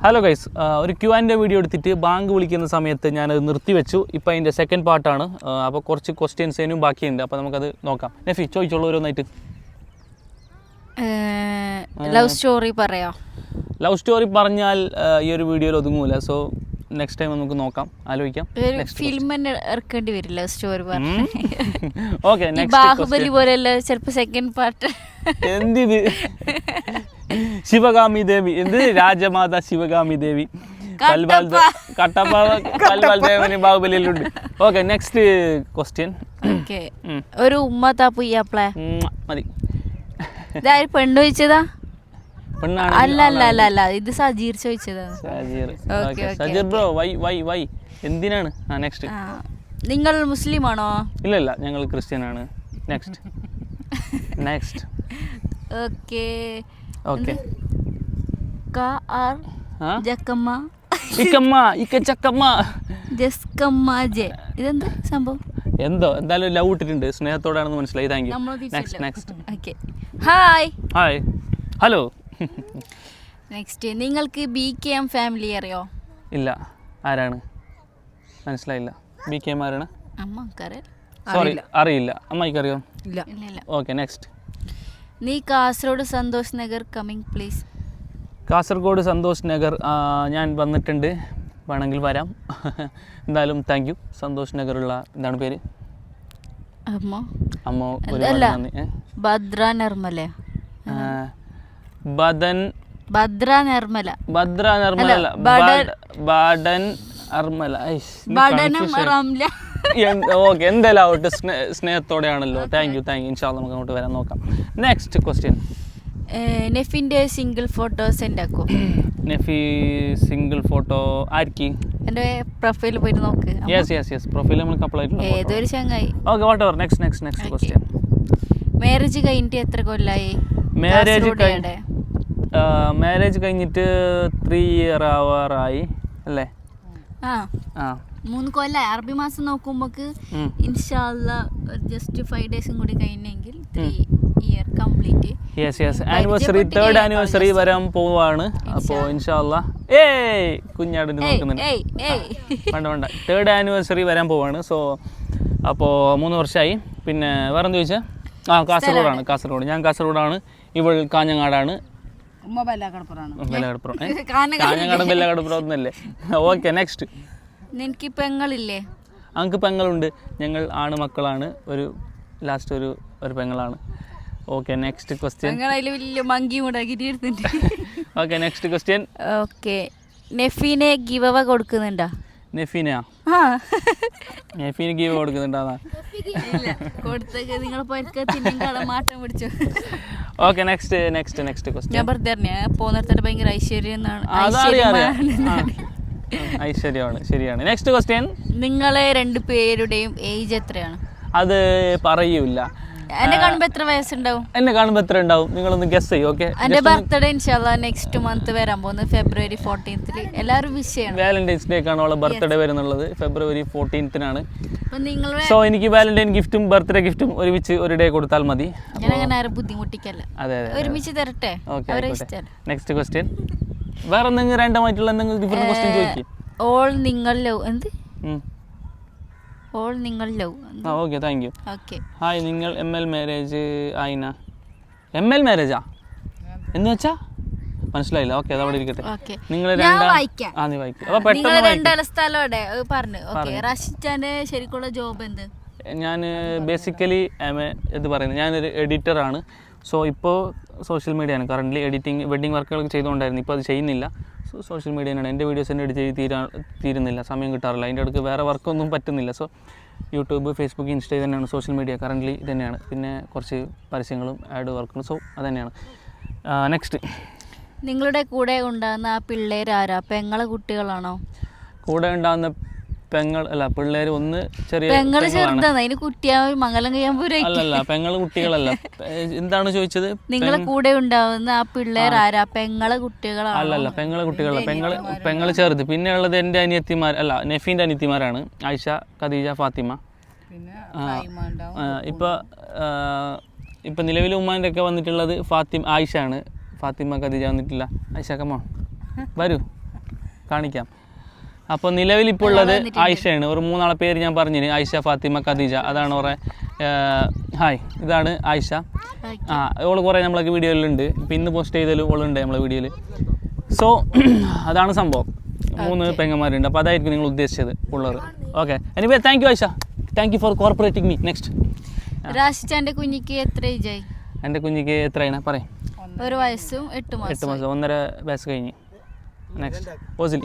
Hello guys, ഒരു Q&A video എടുത്തിട്ട് bank വിളിക്കുന്ന സമയത്ത് ഞാനത് നിർത്തിവെച്ചു. ഇപ്പോൾ അതിൻ്റെ സെക്കൻഡ് പാർട്ടാണ്. അപ്പോൾ കുറച്ച് ക്വസ്റ്റ്യൻസിനും ബാക്കിയുണ്ട്. അപ്പോൾ നമുക്കത് നോക്കാം. നെഫി ചോദിച്ചോളൂ ഓരോന്നായിട്ട്. ലവ് സ്റ്റോറി പറയാം. ലവ് സ്റ്റോറി പറഞ്ഞാൽ ഈ ഒരു വീഡിയോയിൽ ഒതുങ്ങൂല. സോ നെക്സ്റ്റ് ടൈം നമുക്ക് നോക്കാം, ആലോചിക്കാം. ഫിലിം തന്നെ ഇറക്കേണ്ടി വരും ലവ് സ്റ്റോറി പറഞ്ഞു. ഓക്കെ, ബാഹുബലി പോലെയല്ല, ചിലപ്പോൾ സെക്കൻഡ് പാർട്ട്. എന്തിത് ശിവഗാമി ദേവി, എന്ത് രാജമാത ശിവഗാമി ദേവി, കട്ടപ്പ കൽബാൽ ബാഹുബലിയിലുണ്ട്. Okay, next question. ഒരു ഉമ്മത്താ പുയ്യാപ്ലേ മതി. ഇതാര് പെണ്ണ് ചോദിച്ചതാ? പെണ്ണാണ്. അല്ല, ഇത് സജീർ ചോദിച്ചതാ. സജീർ ബ്രോ, വൈ എന്തിനാണ്? നെക്സ്റ്റ്. നിങ്ങൾ മുസ്ലിം ആണോ? ഇല്ല, ഞങ്ങൾ ക്രിസ്ത്യൻ ആണ്. നെക്സ്റ്റ്. ഓക്കെ. ഇതെന്താ സംഭവം? എന്തായാലും ലവ് ഇട്ടിട്ടുണ്ട്, സ്നേഹത്തോടാണെന്ന് മനസ്സിലായി. Thank you. Next. Hi hello. Next, നിങ്ങൾക്ക് BKM ഫാമിലി അറിയോ? ഇല്ല. ആരാണ്? മനസ്സിലായില്ല. BKM ആരാണ്? അമ്മക്കറിയാം. അറിയില്ല. അമ്മയ്ക്ക് അറിയോ? ഇല്ല. Okay, next. നീ കാസർഗോഡ് സന്തോഷ് നഗർ കമ്മിങ് പ്ലീസ്. കാസർഗോഡ് സന്തോഷ് നഗർ ഞാൻ വന്നിട്ടുണ്ട്, വേണമെങ്കിൽ വരാം. എന്തായാലും താങ്ക് യു. സന്തോഷ് നഗറുള്ള എന്താണ് പേര്? അമ്മ. ഭദ്ര നിർമ്മല. ഓക്കെ, എന്തായാലും ആവട്ടെ. സ്നേഹത്തോടെയാണല്ലോ. Thank you. ഇൻഷാല്ലാ നമുക്ക് അങ്ങോട്ട് വരാൻ നോക്കാം. Next question. നെഫിന്റെ സിംഗിൾ ഫോട്ടോ സെൻഡ് ആക്കോ? നെഫി സിംഗിൾ ഫോട്ടോ ആർക്ക്? എന്റെ പ്രൊഫൈൽ പോയിട്ട് നോക്ക്. യെസ് പ്രൊഫൈൽ നമ്മൾ കപ്പിൾ ആയിട്ടുള്ള ഏതൊരു ചങ്ങായി. Okay, whatever. Next question. Marriage കഴിഞ്ഞിട്ട് എത്ര കൊല്ലായി? മാരേജ് കഴിഞ്ഞിട്ട് 3 year ആവാറായി അല്ലേ? 3 കൊല്ലം. അറബി മാസം നോക്കുമ്പോക്ക് ഇൻഷാല്ലാ ജസ്റ്റ് 5 days കൂടി കഴിഞ്ഞെങ്കിൽ 3 year complete. Anniversary, 3rd anniversary വരാൻ പോവാണ്. അപ്പോൾ ഇൻഷാല്ലാ കുഞ്ഞാടിന് നോക്കുന്നുണ്ട്. വേണ്ട 3rd ആനിവേഴ്സറി വരാൻ പോവാണ്. സോ അപ്പോൾ 3 വർഷമായി. പിന്നെ വേറെ എന്ത് ചോദിച്ചാൽ? കാസർഗോഡ്. ഞാൻ കാസർഗോഡാണ്. ഇവൾ കാഞ്ഞങ്ങാടാണ്. കാഞ്ഞങ്ങാടും ബെല്ലകടപ്പുറം ഒന്നല്ലേ? Okay, next. നിനക്ക് പെങ്ങളില്ലേ? ഞങ്ങൾക്ക് പെങ്ങളുണ്ട്. ഞങ്ങൾ ആണ് മക്കളാണ്. ലാസ്റ്റ് ഒരു പെങ്ങളാണ്. Okay, next question. Okay, next question. Okay, നെഫീനെ ഗിവ് അവ കൊടുക്കുന്നുണ്ടോ? നെഫീന് ഗീവ് കൊടുക്കുന്നുണ്ടോ? Okay, next question. ഞാൻ പറഞ്ഞു പോന്നിടത്തോടെ ഭയങ്കര ഐശ്വര്യമാണ്. ശരിയാണ്. Next question. നിങ്ങളെ 2 പേരുടെയും ഏജ് എത്രയാണ്? അത് പറയൂല. എന്നെ കാണുമ്പോ എത്ര വയസ്സുണ്ടാവും? എത്ര ഉണ്ടാവും? നിങ്ങളൊന്ന് ഗസ് ചെയ്യും. ഓക്കെ, എന്റെ ബർത്ത്ഡേ ഇൻഷാല്ലാ നെക്സ്റ്റ് മന്ത് വരാൻ പോകുന്നത് February 14th. എല്ലാവരും വിഷ് ചെയ്യണം. വാലന്റൈൻസ് ഡേ ആണ് അവളെ ബർത്ത്ഡേ വരുന്നുള്ളത്. February 14th. സോ എനിക്ക് വാലന്റൈൻ ഗിഫ്റ്റും ബർത്ത്ഡേ ഗിഫ്റ്റും ഒരുമിച്ച് ഒരു ഡേ കൊടുത്താൽ മതി. ഞാൻ അങ്ങനെ ആരും ബുദ്ധിമുട്ടിക്കല്ല. അതെ, ഒരുമിച്ച് തരട്ടെ. Next question. വേറെ എന്തെങ്കിലും റാൻഡമായിട്ടുള്ള എന്തെങ്കിലും ഡിഫറെന്റ് ക്വസ്റ്റ്യൻ ചോദിക്കും. ഓൾ നിങ്ങൾ love. Okay, thank you. Okay. Hi, നിങ്ങൾ ML മാരേജ് ആയിന? ML മാരേജാ എന്ന് വെച്ചാ മനസ്സിലായില്ല. ഓക്കെ, അതവിടെ ഇരിക്കട്ടെ. നിങ്ങൾ ശരിക്കുള്ള ജോബ് എന്ത്? ഞാൻ ബേസിക്കലി ഇത് പറയുന്നത് ഞാനൊരു എഡിറ്ററാണ്. സോ ഇപ്പോൾ സോഷ്യൽ മീഡിയയാണ് കറൻ്റ്ലി എഡിറ്റിംഗ്, വെഡിങ് വർക്കുകളൊക്കെ ചെയ്തുകൊണ്ടായിരുന്നു. ഇപ്പോൾ അത് ചെയ്യുന്നില്ല. സോഷ്യൽ മീഡിയയാണ്. എൻ്റെ വീഡിയോസ് തന്നെ എഡിറ്റ് ചെയ്ത് തീരുന്നില്ല, സമയം കിട്ടാറില്ല. അതിൻ്റെ അടുക്ക് വേറെ വർക്കൊന്നും പറ്റുന്നില്ല. സോ യൂട്യൂബ്, ഫേസ്ബുക്ക്, ഇൻസ്റ്റ തന്നെയാണ് സോഷ്യൽ മീഡിയ കറൻ്റ്ലി തന്നെയാണ്. പിന്നെ കുറച്ച് പരസ്യങ്ങളും ആഡ് വർക്കും. സോ അത് തന്നെയാണ്. നെക്സ്റ്റ്. നിങ്ങളുടെ കൂടെ ഉണ്ടാകുന്ന ആ പിള്ളേർ ആരാ? പെങ്ങളെ കുട്ടികളാണോ? കൂടെ ഉണ്ടാകുന്ന പിള്ളേർ ഒന്ന് ചെറിയ അല്ലല്ല, പെങ്ങള് കുട്ടികളല്ല. എന്താണ് ചോദിച്ചത്? നിങ്ങളെ കൂടെ ഉണ്ടാവുന്ന ആ പിള്ളേർ ആരാ? പെങ്ങളെ കുട്ടികളാണ്? അല്ലല്ല, പെങ്ങളെ കുട്ടികളല്ല. പെങ്ങള് ചെറുത്. പിന്നെ ഉള്ളത് എൻ്റെ അനിയത്തിമാർ, അല്ല നെഫീൻ്റെ അനിയത്തിമാരാണ്. ആയിഷ, ഖദീജ, ഫാത്തിമ. ഇപ്പം നിലവിൽ ഉമ്മാൻ്റെ ഒക്കെ വന്നിട്ടുള്ളത് ആയിഷ ആണ്. ഫാത്തിമ, ഖദീജ വന്നിട്ടില്ല. ആയിഷ, കമോൺ വരൂ. കാണിക്കാം. അപ്പോൾ നിലവിൽ ഇപ്പോൾ ഉള്ളത് ആയിഷയാണ്. ഒരു 3 ആളെ പേര് ഞാൻ പറഞ്ഞു. ആയിഷ, ഫാത്തിമ, ഖദീജ. അതാണ് കുറേ. ഹായ്, ഇതാണ് ആയിഷ. ഓൾ കുറേ നമ്മളൊക്കെ വീഡിയോയിലുണ്ട്. ഇപ്പോൾ ഇന്ന് പോസ്റ്റ് ചെയ്തതിലും ഓളുണ്ട് നമ്മളെ വീഡിയോയിൽ. സോ അതാണ് സംഭവം. 3 പെങ്ങന്മാരുണ്ട്. അപ്പോൾ അതായിരിക്കും നിങ്ങൾ ഉദ്ദേശിച്ചത് ഉള്ളത്. Okay, anyway thank you Ayesha, thank you for cooperating me. Next, റാഷിച്ചാൻ്റെ കുഞ്ഞിക്ക് എത്ര ഏജായി? എൻ്റെ കുഞ്ഞിക്ക് എത്രയാണ് പറയും? 1 വയസ്സും 8 മാസം. 8 മാസം, 1.5 വയസ്സ് കഴിഞ്ഞ്. Next Ozil.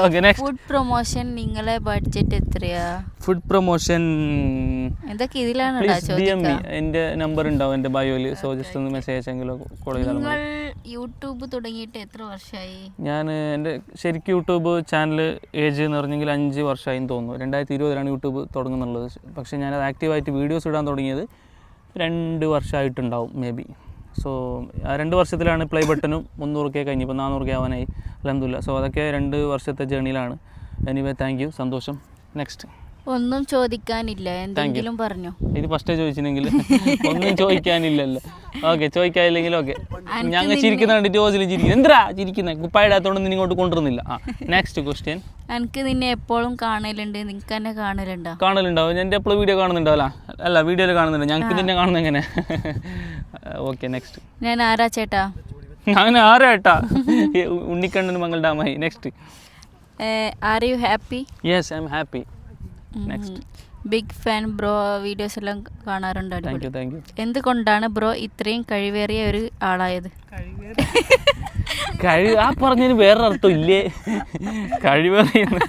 Okay, food promotion നിങ്ങളെ ബഡ്ജറ്റ് എത്രയാ? ഫുഡ് പ്രൊമോഷൻ എന്തൊക്കെ ഇതിലാണ് എൻ്റെ നമ്പർ ഉണ്ടാവും എൻ്റെ ബയോയിൽ. സോ ജസ്റ്റ് ഒന്ന് മെസ്സേജ് അയച്ചെങ്കിലോ കോൾ ചെയ്താൽ. നിങ്ങൾ യൂട്യൂബ് തുടങ്ങിയിട്ട് എത്ര വർഷമായി? ഞാൻ എൻ്റെ ശരിക്കും യൂട്യൂബ് ചാനൽ ഏജ് എന്ന് പറഞ്ഞെങ്കിൽ 5 വർഷമായി എന്ന് തോന്നുന്നു. 2020 യൂട്യൂബ് തുടങ്ങുന്നുള്ളത്. പക്ഷേ ഞാനത് ആക്റ്റീവായിട്ട് വീഡിയോസ് ഇടാൻ തുടങ്ങിയത് 2 വർഷമായിട്ടുണ്ടാവും മേ ബി. സോ 2 വർഷത്തിലാണ് പ്ലേ ബട്ടണും 300K കഴിഞ്ഞ്, ഇപ്പോൾ 400K ആവാനായി അൽഹംദുലില്ലാ. സോ അതൊക്കെ 2 വർഷത്തെ ജേണിയിലാണ്. എനിവേ താങ്ക് യു, സന്തോഷം. നെക്സ്റ്റ്. ഒന്നും ചോദിക്കാനില്ല, എന്തെങ്കിലും പറഞ്ഞു. ഇത് ഫസ്റ്റേ ചോദിച്ചില്ലെങ്കിൽ ഒന്നും ചോദിക്കാനില്ലല്ലോ. Okay, ചോദിക്കാനില്ലെങ്കിൽ okay. ഞങ്ങൾ ചിരിക്കുന്ന കണ്ടിട്ട് ഓസിൽ ചിരിക്കുന്നത്. എന്താ ചിരിക്കുന്നത്? കുപ്പായിടാത്തോണ്ടൊന്നും ഇങ്ങോട്ട് കൊണ്ടുവരുന്നില്ല. Next question. എനിക്ക് നിന്നെ എപ്പോഴും കാണലുണ്ട്, നിനക്ക് എന്നെ കാണലുണ്ടോ? കാണലുണ്ടാവും. എൻ്റെ എപ്പോഴും വീഡിയോ കാണുന്നുണ്ടാവല്ല. അല്ല, വീഡിയോയിൽ കാണുന്നുണ്ട്. ഞങ്ങൾക്ക് നിന്നെ കാണുന്നത് എങ്ങനെ? Okay, next. ഞാൻ ആരാ ചേട്ടാ? ഞാൻ ആരാ ഏട്ടാ? ഉണ്ണിക്കണ്ണൻ മംഗളുടെ അമ്മായി. Next. Are you happy? Yes, I am happy. Next. Big fan bro, videos എല്ലാം കാണാറുണ്ട്. Thank you. എന്തുകൊണ്ടാണ് ബ്രോ ഇത്രയും കഴിവേറിയ ഒരു ആളായത്? ആ പറഞ്ഞതിന് വേറൊരർത്ഥം ഇല്ലേ? കഴിവേറിയെന്ന്.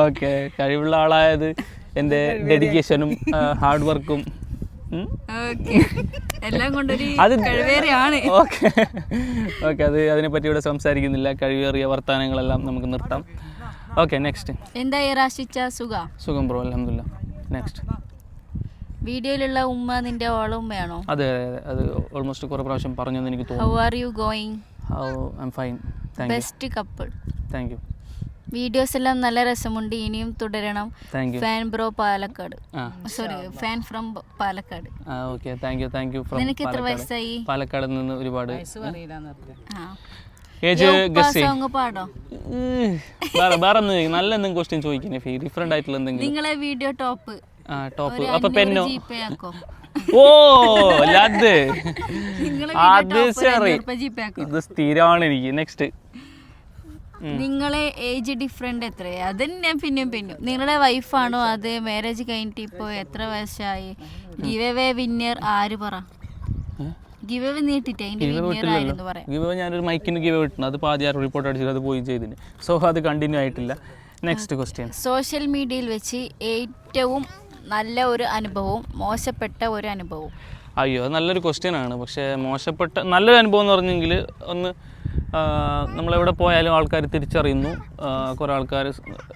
ഓക്കെ, കഴിവുള്ള ആളായത് എൻ്റെ ഡെഡിക്കേഷനും ഹാർഡ് വർക്കും എല്ലാം കൊണ്ടൊരു അത് കഴിവേറിയാണ്. ഓക്കെ, അത് അതിനെപ്പറ്റി ഇവിടെ സംസാരിക്കുന്നില്ല. കഴിവേറിയ വർത്തമാനങ്ങളെല്ലാം നമുക്ക് നിർത്താം. Okay, next. എന്തായി റാഷിച്ച? സുഖം ബ്രോ, അൽഹംദുലില്ലാ. നെക്സ്റ്റ്. വീഡിയോയിലുള്ള ഉമ്മ നിന്റെ ഓള ഉമ്മയാണോ? അതെ, അത് ഓൾമോസ്റ്റ് കുറേ പ്രാവശ്യം പറഞ്ഞെന്ന് എനിക്ക് തോന്നുന്നു. How are you going? I am fine, thank you. Best couple. Thank U. Videos എല്ലാം നല്ല രസമുണ്ട്, ഇനിയും തുടരണം. Fan bro Palakkad. Sorry, fan from Palakkad. Okay, thank you from. നിനക്ക് എത്ര വയസ്സായി? പാലക്കാട് നിന്ന് ഒരുപാട്. സോങ് പാടോ? വേറെ നല്ല എന്തെങ്കിലും ക്വസ്റ്റ്യൻ ചോദിക്കുന്നേ, ഡിഫറെന്റ് ആയിട്ടുള്ള എന്തെങ്കിലും. നിങ്ങളെ വീഡിയോ ടോപ്പ്. അപ്പൊ പെന്നോ? ഓ, അത് ശരി, ഇത് സ്ഥിരമാണ് എനിക്ക്. നെക്സ്റ്റ്. നിങ്ങളെ ഏജ് ഡിഫറെന്റ് എത്രയാ? അത് ഞാൻ പിന്നെയും നിങ്ങളുടെ വൈഫാണോ? അത് മാരേജ് കഴിഞ്ഞിട്ട് ഇപ്പോൾ എത്ര വയസ്സായി? ഗിവ് അവേ വിന്നർ ആര്? പറ. ഗിവ് അവേ നീട്ടിട്ട് ഞാനൊരു മൈക്കിന് ഗിവ് വിട്ടു. അത് ആദ്യം റിപ്പോർട്ട് അടിച്ചിട്ട് അത് പോയി ചെയ്തിന്. സോ അത് കണ്ടിന്യൂ ആയിട്ടില്ല. Next question. സോഷ്യൽ മീഡിയയിൽ വെച്ച് ഏറ്റവും നല്ല ഒരു അനുഭവവും മോശപ്പെട്ട ഒരു അനുഭവവും? അയ്യോ, അത് നല്ലൊരു ക്വസ്റ്റ്യൻ ആണ്. പക്ഷേ മോശപ്പെട്ട നല്ലൊരു അനുഭവം എന്ന് പറഞ്ഞെങ്കിൽ ഒന്ന്, നമ്മളെവിടെ പോയാലും ആൾക്കാർ തിരിച്ചറിയുന്നു, കുറേ ആൾക്കാർ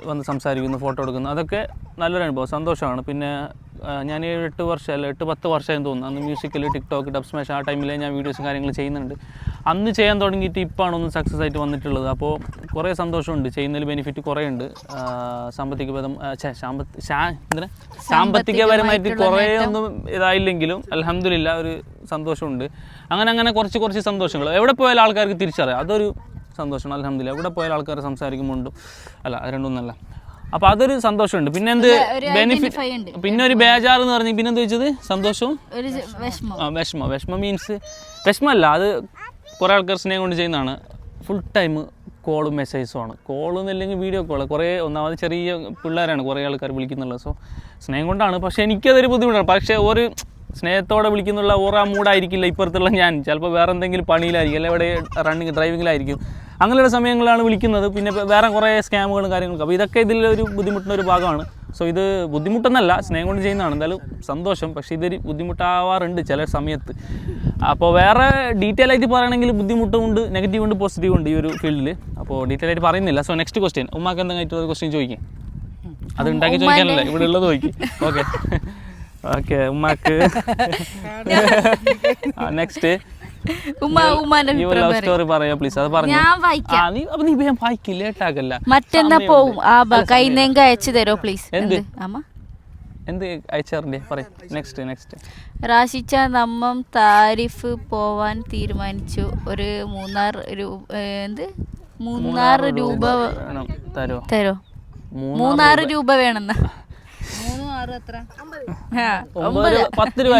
വന്ന് സംസാരിക്കുന്നു, ഫോട്ടോ എടുക്കുന്നു. അതൊക്കെ നല്ലൊരു അനുഭവം, സന്തോഷമാണ്. പിന്നെ ഞാൻ 8 വർഷം അല്ല 8-10 വർഷമായെന്ന് തോന്നുന്നു. അന്ന് മ്യൂസിക്കൽ, ടിക്ടോക്ക്, ഡബ് സ്മാഷ് ആ ടൈമിൽ ഞാൻ വീഡിയോസും കാര്യങ്ങൾ ചെയ്യുന്നുണ്ട്. അന്ന് ചെയ്യാൻ തുടങ്ങിയിട്ട് ഇപ്പോഴാണ് ഒന്ന് സക്സസ് ആയിട്ട് വന്നിട്ടുള്ളത്. അപ്പോൾ കുറേ സന്തോഷമുണ്ട്. ചെയ്യുന്നതിൽ ബെനിഫിറ്റ് കുറേ ഉണ്ട്. സാമ്പത്തികപരമായിട്ട് കുറേ ഒന്നും ഇതായില്ലെങ്കിലും അൽഹംദുലില്ലാ ഒരു സന്തോഷമുണ്ട്. അങ്ങനെ കുറച്ച് സന്തോഷങ്ങൾ. എവിടെ പോയാലും ആൾക്കാർക്ക് തിരിച്ചറിയാം, അതൊരു സന്തോഷമാണ്. അൽഹംദുലില്ലാ. എവിടെ പോയാലും ആൾക്കാർ സംസാരിക്കുമ്പോണ്ടും അല്ല, അത് രണ്ടൊന്നല്ല. അപ്പോൾ അതൊരു സന്തോഷമുണ്ട്. പിന്നെ എന്ത് ബെനിഫിറ്റ്? പിന്നെ ഒരു ബേജാർ എന്ന് പറഞ്ഞാൽ പിന്നെ എന്ത് വെച്ചത്? സന്തോഷവും വിഷമം മീൻസ് വിഷമമല്ല, അത് കുറേ ആൾക്കാർ സ്നേഹം കൊണ്ട് ചെയ്യുന്നതാണ്. ഫുൾ ടൈം കോളും മെസ്സേജുമാണ്. കോളെന്നല്ലെങ്കിൽ വീഡിയോ കോൾ. കുറേ ഒന്നാമത് ചെറിയ പിള്ളേരാണ് കുറേ ആൾക്കാർ വിളിക്കുന്നുള്ളത്. സോ സ്നേഹം കൊണ്ടാണ്. പക്ഷേ എനിക്കതൊരു ബുദ്ധിമുട്ടാണ്. പക്ഷേ ഒരു സ്നേഹത്തോടെ വിളിക്കുന്നുള്ള ഓരോ മൂഡായിരിക്കില്ല ഇപ്പുറത്തുള്ള ഞാൻ. ചിലപ്പോൾ വേറെ എന്തെങ്കിലും പണിയിലായിരിക്കും, അല്ലെങ്കിൽ എവിടെ ഡ്രൈവിങ്ങിലായിരിക്കും. അങ്ങനെയുള്ള സമയങ്ങളാണ് വിളിക്കുന്നത്. പിന്നെ വേറെ കുറേ സ്കാമുകളും കാര്യങ്ങളൊക്കെ. അപ്പോൾ ഇതൊക്കെ ഇതിലൊരു ബുദ്ധിമുട്ടുന്ന ഒരു ഭാഗമാണ്. സോ ഇത് ബുദ്ധിമുട്ടെന്നല്ല, സ്നേഹം കൊണ്ട് ചെയ്യുന്നതാണ്. എന്തായാലും സന്തോഷം. പക്ഷേ ഇതൊരു ബുദ്ധിമുട്ടാവാറുണ്ട് ചില സമയത്ത്. അപ്പോൾ വേറെ ഡീറ്റെയിൽ ആയിട്ട് പറയുകയാണെങ്കിൽ ബുദ്ധിമുട്ടും ഉണ്ട്, നെഗറ്റീവ് ഉണ്ട്, പോസിറ്റീവ് ഉണ്ട് ഈ ഒരു ഫീൽഡിൽ. അപ്പോൾ ഡീറ്റെയിൽ ആയിട്ട് പറയുന്നില്ല. So next question. ഉമ്മാക്ക് എന്തെങ്കിലും ഒരു ക്വസ്റ്റ്യൻ ചോദിക്കും. അത് ഉണ്ടാക്കി ചോദിക്കാനല്ലേ, ഇവിടെ ഉള്ളത് ചോദിക്കും. ഓക്കെ ഉമ്മാക്ക്. നെക്സ്റ്റ്. സ്റ്റോറി പറയാ പ്ലീസ്. അത് പറഞ്ഞു. നീ വേഗം വായിക്കില്ല, ലേട്ടാക്കല്ല. മറ്റന്നാ പോവും. കൈനെങ്ക അയച്ചു തരോ പ്ലീസ്? എന്ത് അയച്ചാറിന്റെ പറയും. നെക്സ്റ്റ്. റാഷിച്ച നമ്മം താരിഫ് പോവാൻ തീരുമാനിച്ചു. ഒരു മൂന്നാർ ഒരു മൂന്നാറ് രൂപ വേണം തരോ തരോ 3000 രൂപ വേണമെന്ന് 10 രൂപ.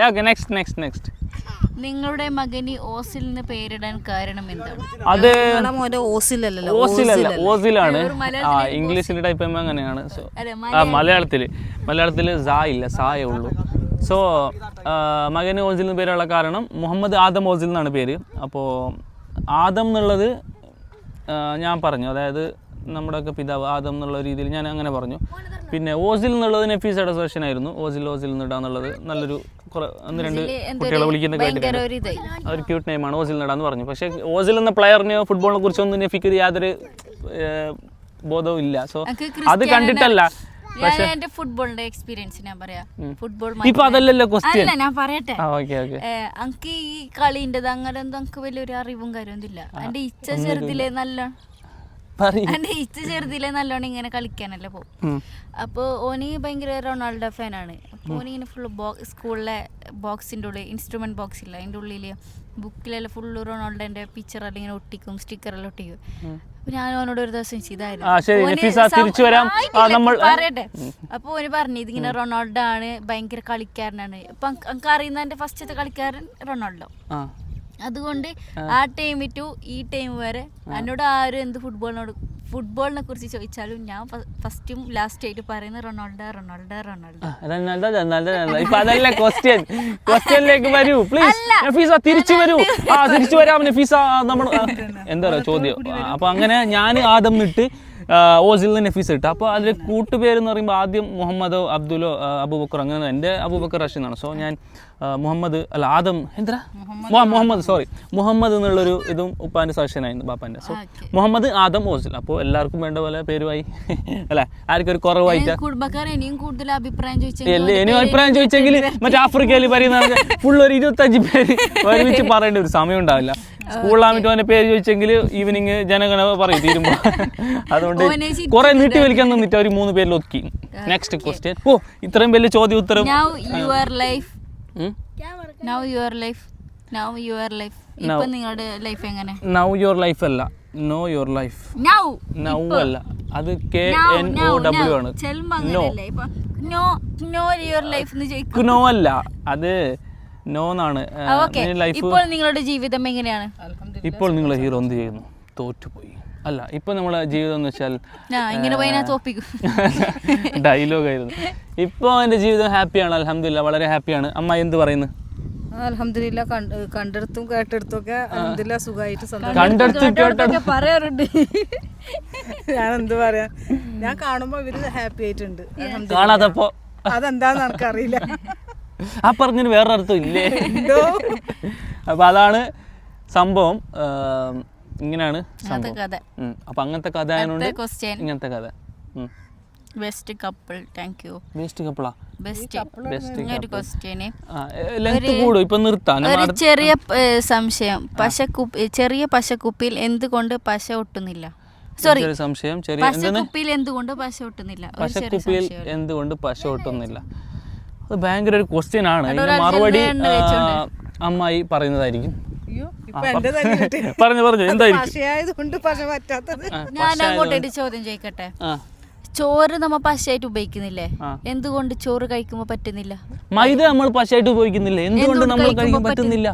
Okay, next. നിങ്ങളുടെ മകന് ഓസിൽ നിന്ന് പേരിടാൻ കാരണം എന്താണ്? അത് ഓസിലല്ല, ഓസിലാണ്. ഇംഗ്ലീഷിൽ ടൈപ്പ് ചെയ്യുമ്പോൾ അങ്ങനെയാണ്. സോ മലയാളത്തിൽ സാ ഇല്ല, സായേ ഉള്ളൂ. സോ മകന് ഓസിൽ നിന്ന് പേരുള്ള കാരണം മുഹമ്മദ് ആദം ഓസിൽ എന്നാണ് പേര്. അപ്പോൾ ആദം എന്നുള്ളത് ഞാൻ പറഞ്ഞു, അതായത് നമ്മുടെയൊക്കെ പിതാവ് ആദം എന്നുള്ള രീതിയിൽ ഞാൻ അങ്ങനെ പറഞ്ഞു. പിന്നെ ഓസിൽ എന്നുള്ളത് നഫീസയുടെ സെഷൻ ആയിരുന്നു. ഓസിൽ എന്നിടാന്നുള്ളത് നല്ലൊരു ഒന്ന് രണ്ട് കുട്ടികളെ വിളിക്കുന്ന കേട്ടിട്ടുണ്ട്. അതൊരു ക്യൂട്ട് നെയിമാണ്, ഓസിൽ നിടാന്ന് പറഞ്ഞു. പക്ഷേ ഓസിൽ എന്ന പ്ലെയറിന് ഫുട്ബോളിനെ കുറിച്ചൊന്നും നഫിക്ക് യാതൊരു ബോധവും ഇല്ല. സോ അത് കണ്ടിട്ടല്ല. പക്ഷേ എന്റെ ഫുട്ബോളിന്റെ എക്സ്പീരിയൻസ് ഞാൻ പറയാം. ഫുട്ബോൾ ഇപ്പൊ അതല്ലല്ലോ ക്വസ്റ്റ്യൻ. ഞാൻ പറയട്ടെ, എനിക്ക് ഈ കളിൻ്റെത് അങ്ങനെ ഒന്നും എനിക്ക് വലിയൊരു അറിവും കാര്യമൊന്നുമില്ല. എന്റെ ഇച്ഛ ചെറുതിലെ നല്ലോണം ഇങ്ങനെ കളിക്കാനല്ലേ പോകും. അപ്പോൾ ഓന് ഭയങ്കര റൊണാൾഡോ ഫാനാണ്. അപ്പോൾ ഓനിങ്ങനെ ഫുള്ള് സ്കൂളിലെ ബോക്സിൻ്റെ ഉള്ളിൽ ഇൻസ്ട്രുമെന്റ് ബോക്സ് ഇല്ല, അതിൻ്റെ ഉള്ളിൽ ബുക്കിലെല്ലാം ഫുള്ള് റൊണാൾഡോന്റെ പിക്ചറെല്ലാം ഇങ്ങനെ ഒട്ടിക്കും, സ്റ്റിക്കറെല്ലാം ഒട്ടിക്കും. അപ്പൊ ഞാൻ ഓനോട് ഒരു ദിവസം പറയട്ടെ, അപ്പൊ ഓന് പറഞ്ഞു ഇതിങ്ങനെ റൊണാൾഡോ ആണ്, ഭയങ്കര കളിക്കാരനാണ്. അപ്പൊ എനിക്ക് അറിയുന്ന എന്റെ ഫസ്റ്റത്തെ കളിക്കാരൻ റൊണാൾഡോ. അതുകൊണ്ട് ആ ടൈം ടു ഈ ടൈം വരെ എന്നോട് ആരും എന്ത് ഫുട്ബോളിനെ കുറിച്ച് ചോദിച്ചാലും ഞാൻ ഫസ്റ്റും ലാസ്റ്റ് ആയിട്ട് പറയുന്നത് റൊണാൾഡോ. അതല്ല ക്വസ്റ്റ്യനിലേക്ക് വരൂ പ്ലീസ്. നഫീസ തിരിച്ചു വരാം നഫീസ. നമ്മൾ എന്താ പറയുക ചോദ്യം. അപ്പൊ അങ്ങനെ ഞാൻ ആദം ഇട്ട് ഓസിൽ നിന്ന് നഫീസ് ഇട്ട്. അപ്പോൾ അതിൽ കൂട്ടുപേരെന്ന് പറയുമ്പോൾ ആദ്യം മുഹമ്മദോ അബ്ദുലോ അബൂബക്കർ അങ്ങനെ. എൻ്റെ അബൂബക്കർ റഷീദ് എന്നാണ്. സോ ഞാൻ ആദം മുഹമ്മദ് എന്നുള്ളൊരു ഇതും ഉപ്പാൻ്റെ സജഷനായിരുന്നു ബാപ്പാൻ്റെ. So Muhammad Adam Ozil. അപ്പോൾ എല്ലാവർക്കും വേണ്ട പോലെ പേരുമായി അല്ലെ, ആർക്കും ഒരു കുറവായിട്ട്. ഇനിയും അഭിപ്രായം ചോദിച്ചെങ്കിൽ മറ്റേ ആഫ്രിക്കയിൽ പറയുന്ന ഫുൾ ഒരു 25 പേര് ഒരുമിച്ച് പറയേണ്ട ഒരു സമയം ഉണ്ടാവില്ല. സ്കൂളിലാമിട്ട് അവൻ്റെ പേര് ചോദിച്ചെങ്കിൽ ഈവനിങ് ജനഗണ പറയും തീരുമ്പോൾ. അതുകൊണ്ട് കുറെ നീട്ടി വലിക്കാൻ നിന്നിട്ട് അവർ 3 പേരിൽ ഒതുക്കി. Next question. ഇത്രയും വലിയ ചോദ്യം ഉത്തരം. ഇപ്പൊ നിങ്ങളുടെ ലൈഫ് എങ്ങനെ? നൗ യുവർ ലൈഫ് അല്ല, നോ യുവർ ലൈഫ്. നൗ അല്ല, അത് KNOW ആണ്. നോ അല്ല, അത് നോ എന്നാണ്. ഇപ്പോൾ നിങ്ങളുടെ ജീവിതം എങ്ങനെയാണ്? ഇപ്പോൾ നിങ്ങളെ ഹീറോ എന്ത് ചെയ്യുന്നു? തോറ്റുപോയി. അല്ല, ഇപ്പൊ നമ്മളെ ജീവിതം എന്ന് വെച്ചാൽ ഡയലോഗായിരുന്നു. ഇപ്പോൾ എൻ്റെ ജീവിതം ഹാപ്പിയാണ്, അൽഹംദുലില്ലാ, വളരെ ഹാപ്പിയാണ്. അമ്മ എന്ത് പറയുന്നു? അൽഹംദുലില്ലാ, കണ്ടെടുത്തും കേട്ടെടുത്തും ഒക്കെ അൽഹംദുലില്ലാ സുഖമായിട്ട് പറയാറുണ്ട്. ഞാൻ എന്ത് പറയാ, ഞാൻ കാണുമ്പോ ഇവര് ഹാപ്പി ആയിട്ടുണ്ട്. കാണാതപ്പോ അതെന്താന്ന് എനിക്കറിയില്ല. ആ പറഞ്ഞതിന് വേറെ അർത്ഥം ഇല്ലേ? അപ്പൊ അതാണ് സംഭവം. ഇങ്ങനെയാണ് സംഭവം. അപ്പൊ അങ്ങനത്തെ കഥ ആയതുകൊണ്ട് ഇങ്ങനത്തെ കഥ. Best couple. Thank you. Best കപ്പിളാ? ഒരു ക്വസ്റ്റ്യന് ഒരു ചെറിയ സംശയം. ചെറിയ പശക്കുപ്പിയിൽ എന്തുകൊണ്ട് പശ ഒട്ടുന്നില്ല? സോറി, പശക്കുപ്പിയിൽ എന്തുകൊണ്ട് പശ ഒട്ടുന്നില്ല? പശക്കുപ്പിയിൽ എന്തുകൊണ്ട് പശ ഒട്ടുന്നില്ല? അത് ഭയങ്കര ഒരു ക്വസ്റ്റ്യൻ ആണ്. ഇതിന് മറുപടി അമ്മായി പറയുന്നതായിരിക്കും. പറഞ്ഞു എന്തായിരിക്കും? ഞാൻ അങ്ങോട്ടേക്ക് ചോദ്യം ചോദിക്കട്ടെ. ചോറ് നമ്മ പശയായിട്ട് ഉപയോഗിക്കുന്നില്ലേ, എന്തുകൊണ്ട് ചോറ് കഴിക്കുമ്പോ പറ്റുന്നില്ല? മൈദ നമ്മൾ പശയായിട്ട് ഉപയോഗിക്കുന്നില്ലേ, എന്തുകൊണ്ട് നമ്മൾ കഴിക്കാൻ പറ്റുന്നില്ല?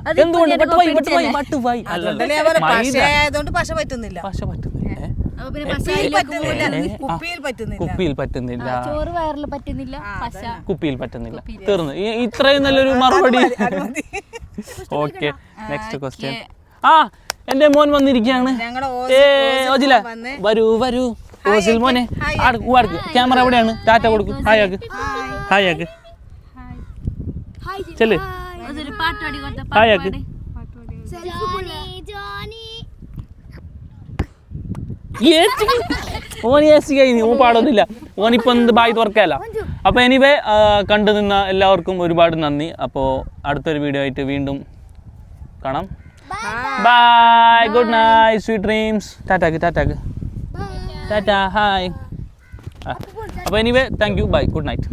കുപ്പിയിൽ പറ്റുന്നില്ല, ചോറ് വയറിൽ പറ്റുന്നില്ല, കുപ്പിയിൽ പറ്റുന്നില്ല. തീർന്നു. ഇത്രയും നല്ലൊരു മറുപടി. Okay, next question. എന്റെ മോൻ വന്നിരിക്കുകയാണ്. വരൂ ഓസിൽ മോനെ. ക്യാമറ എവിടെയാണ്? ടാറ്റ കൊടുക്കും. ഹായ് ആക്ക് ചെല്ല്. ഹായ് ആക്ക്. ഓൻ പാടൊന്നുമില്ല. ഓനിപ്പോ എന്ത് ബായ് തുറക്കല്ല. അപ്പൊ എനിവേ കണ്ടു നിന്ന എല്ലാവർക്കും ഒരുപാട് നന്ദി. അപ്പോൾ അടുത്തൊരു വീഡിയോ ആയിട്ട് വീണ്ടും കാണാം. Bye, good night, sweet dreams. ടാറ്റാക്ക് ടാറ്റ, ഹായ്. അപ്പോൾ anyway thank you, bye, good night.